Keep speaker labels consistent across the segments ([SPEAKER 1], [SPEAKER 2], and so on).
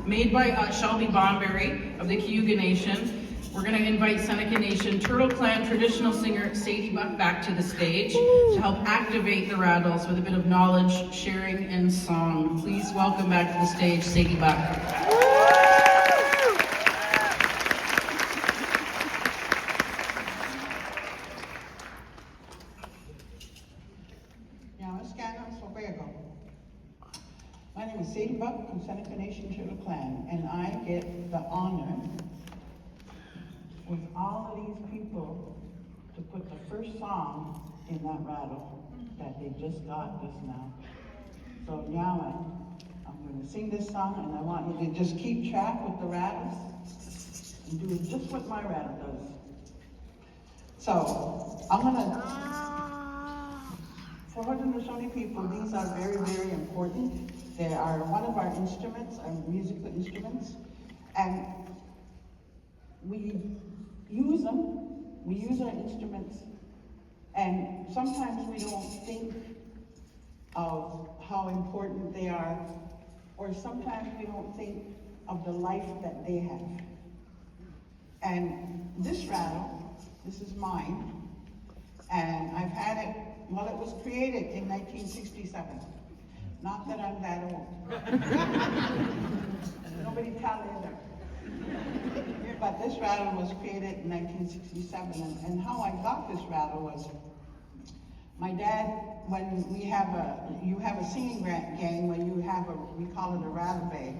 [SPEAKER 1] made by Shelby Bonberry of the Cayuga Nation. We're going to invite Seneca Nation Turtle Clan traditional singer Sadie Buck back to the stage to help activate the rattles with a bit of knowledge, sharing, and song. Please welcome back to the stage Sadie Buck.
[SPEAKER 2] My name is Sadie Buck from Seneca Nation Turtle Clan, and I get the honor with all of these people to put the first song in that rattle that they just got just now. So now I'm going to sing this song, and I want you to just keep track with the rattles and do just what my rattle does. So I'm going to, for Haudenosaunee people, these are very, very important. They are one of our instruments, our musical instruments, and we use them. We use our instruments, and sometimes we don't think of how important they are, or sometimes we don't think of the life that they have. And this rattle, this is mine, and I've had it, well, it was created in 1967. Not that I'm that old. Nobody tell either. But this rattle was created in 1967, and how I got this rattle was, my dad, when you have a singing gang, when you have we call it a rattle bag,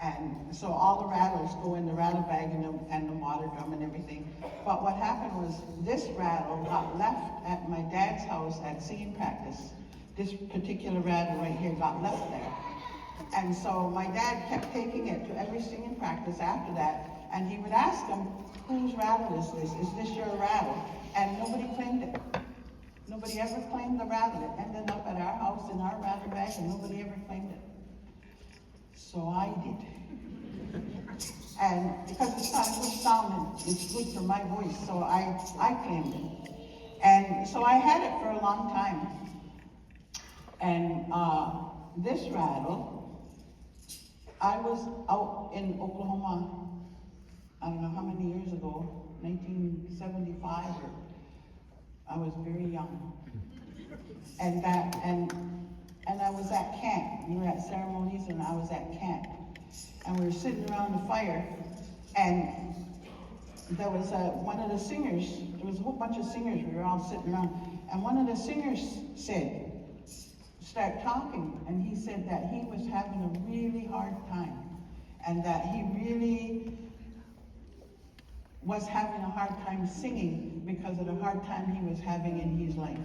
[SPEAKER 2] and so all the rattles go in the rattle bag and the water drum and everything. But what happened was, this rattle got left at my dad's house at singing practice. This particular rattle right here got left there. And so my dad kept taking it to every singing practice after that, and he would ask them, whose rattle is this? Is this your rattle? And nobody claimed it. Nobody ever claimed the rattle. It ended up at our house in our rattle bag, and nobody ever claimed it. So I did. And because it's got a good sound and it's good for my voice, so I claimed it. And so I had it for a long time. And this rattle, I was out in Oklahoma, I don't know how many years ago, 1975, or I was very young. And I was at camp. We were at ceremonies and I was at camp. And we were sitting around the fire, and there was one of the singers, there was a whole bunch of singers, we were all sitting around, and one of the singers started talking, and he said that he was having a really hard time, and that he really was having a hard time singing because of the hard time he was having in his life.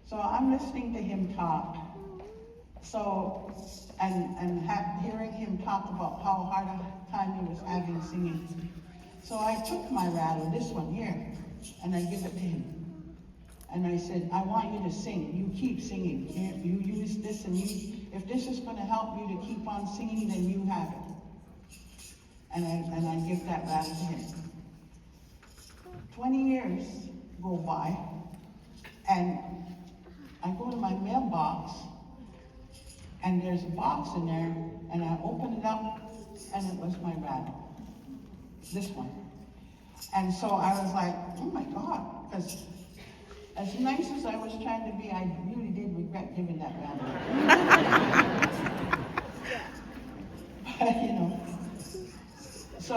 [SPEAKER 2] So I'm listening to him talk, and hearing him talk about how hard a time he was having singing. So I took my rattle, this one here, and I give it to him. And I said, I want you to sing. You keep singing. You use this, and if this is going to help you to keep on singing, then you have it. And I give that rattle to him. 20 years go by, and I go to my mailbox, and there's a box in there, and I open it up, and it was my rattle. This one. And so I was like, oh my God, because as nice as I was trying to be, I really did regret giving that rattle. But, so,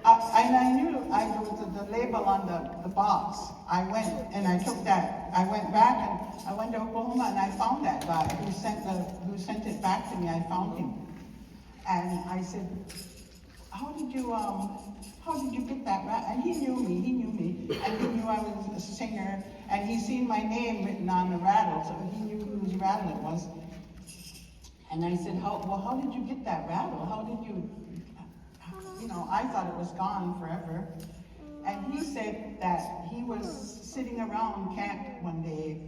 [SPEAKER 2] I knew there was the label on the box. I went and I took that. I went back and I went to Oklahoma and I found that guy who sent it back to me. I found him. And I said, how did you get that rattle? And he knew me, and he knew I was a singer, and he seen my name written on the rattle, so he knew whose rattle it was. And I said, how did you get that rattle? How did you, I thought it was gone forever. And he said that he was sitting around camp one day,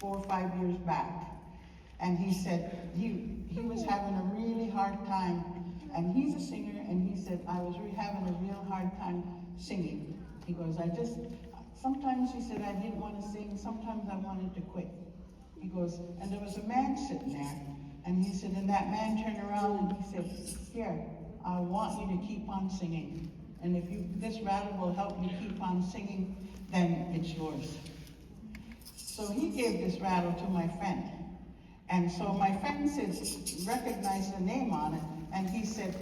[SPEAKER 2] 4 or 5 years back, and he said he was having a really hard time. And he's a singer, and he said, I was having a real hard time singing. He goes, sometimes he said, I didn't want to sing, sometimes I wanted to quit. He goes, and there was a man sitting there, And he said, and that man turned around and he said, here, I want you to keep on singing. And if this rattle will help you keep on singing, then it's yours. So he gave this rattle to my friend. And so my friend said, recognized the name on it, and he said,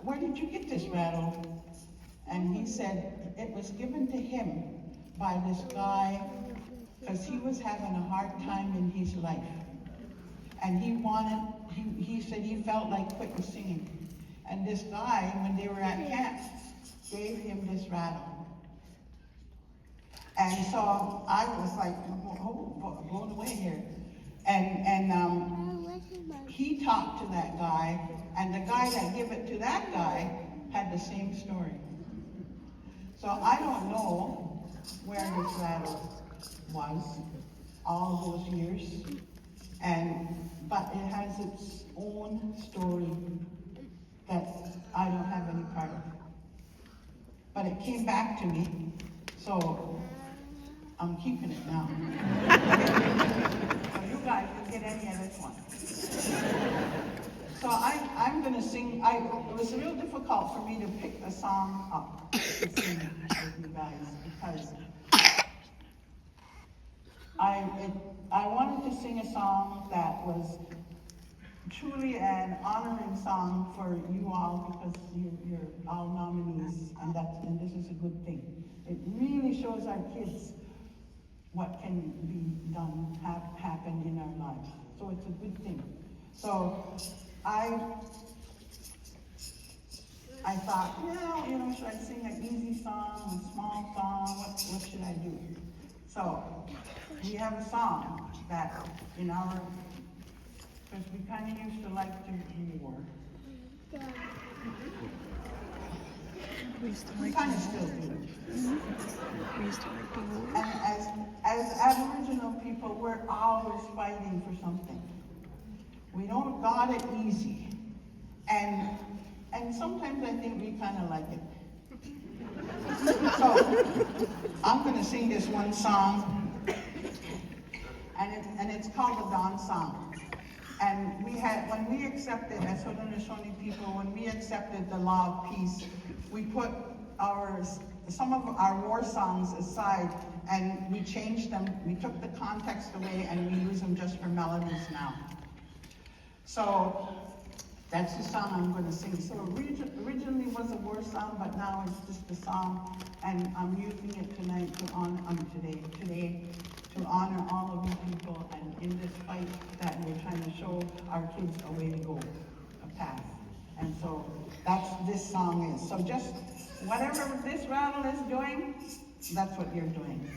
[SPEAKER 2] where did you get this rattle? And he said, it was given to him by this guy, because he was having a hard time in his life. And he said he felt like quitting singing. And this guy, when they were at camp, gave him this rattle. And so I was like, oh, blown away here. And he talked to that guy, and the guy that gave it to that guy had the same story. So I don't know where this rattle was all those years, but it has its own story that I don't have any part of. But it came back to me, so I'm keeping it now. So you guys can get any of this one. So I'm going to sing. It was real difficult for me to pick a song up to sing with you guys, because I wanted to sing a song that was truly an honoring song for you all, because you're all nominees, and this is a good thing. It really shows our kids what can be done, happen in our lives. So it's a good thing. So I thought, should I sing an easy song, a small song? What should I do? So we have a song that because we kind of used to like to war. We kind of still do.
[SPEAKER 3] We used to like to war.
[SPEAKER 2] And as Aboriginal people, we're always fighting for something. We don't got it easy. And sometimes I think we kind of like it. So I'm going to sing this one song, and it's called the Dawn Song. And when we accepted, as Haudenosaunee people, when we accepted the law of peace, we put some of our war songs aside, and we changed them. We took the context away, and we use them just for melodies now. So that's the song I'm going to sing. So originally was a war song, but now it's just a song, and I'm using it tonight to honor today to honor all of you people, and in this fight that we're trying to show our kids a way to go, a path. And so that's this song is. So just whatever this rattle is doing, that's what you're doing.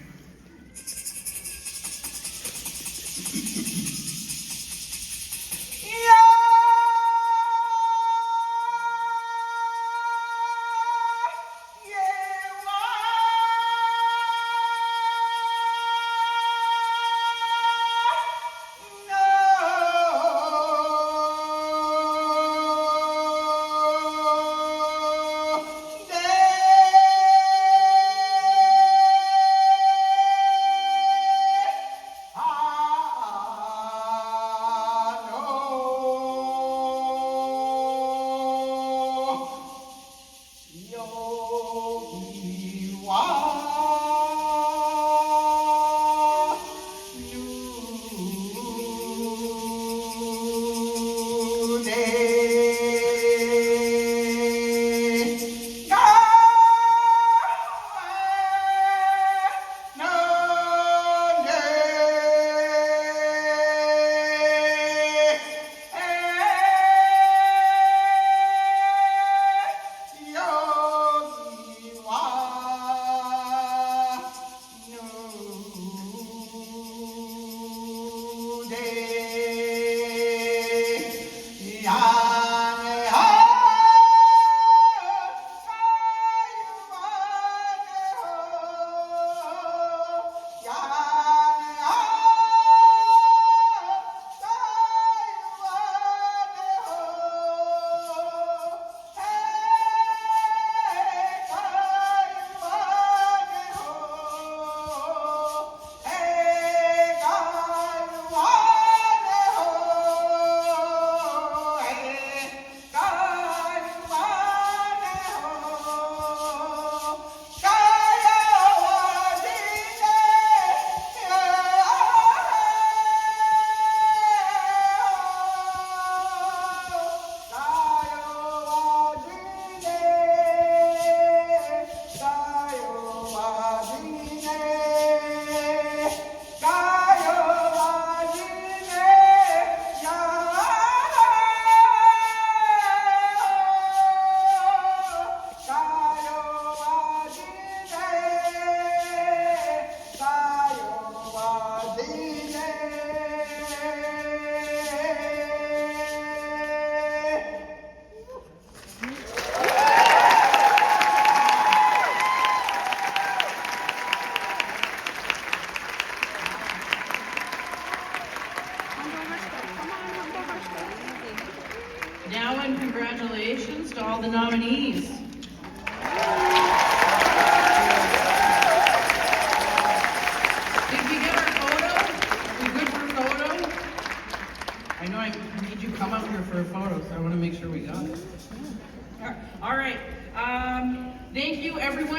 [SPEAKER 1] the nominees. Did we get our photo? We good for a photo? I know I need you to come up here for a photo, so I want to make sure we got it. All right. Thank you, everyone.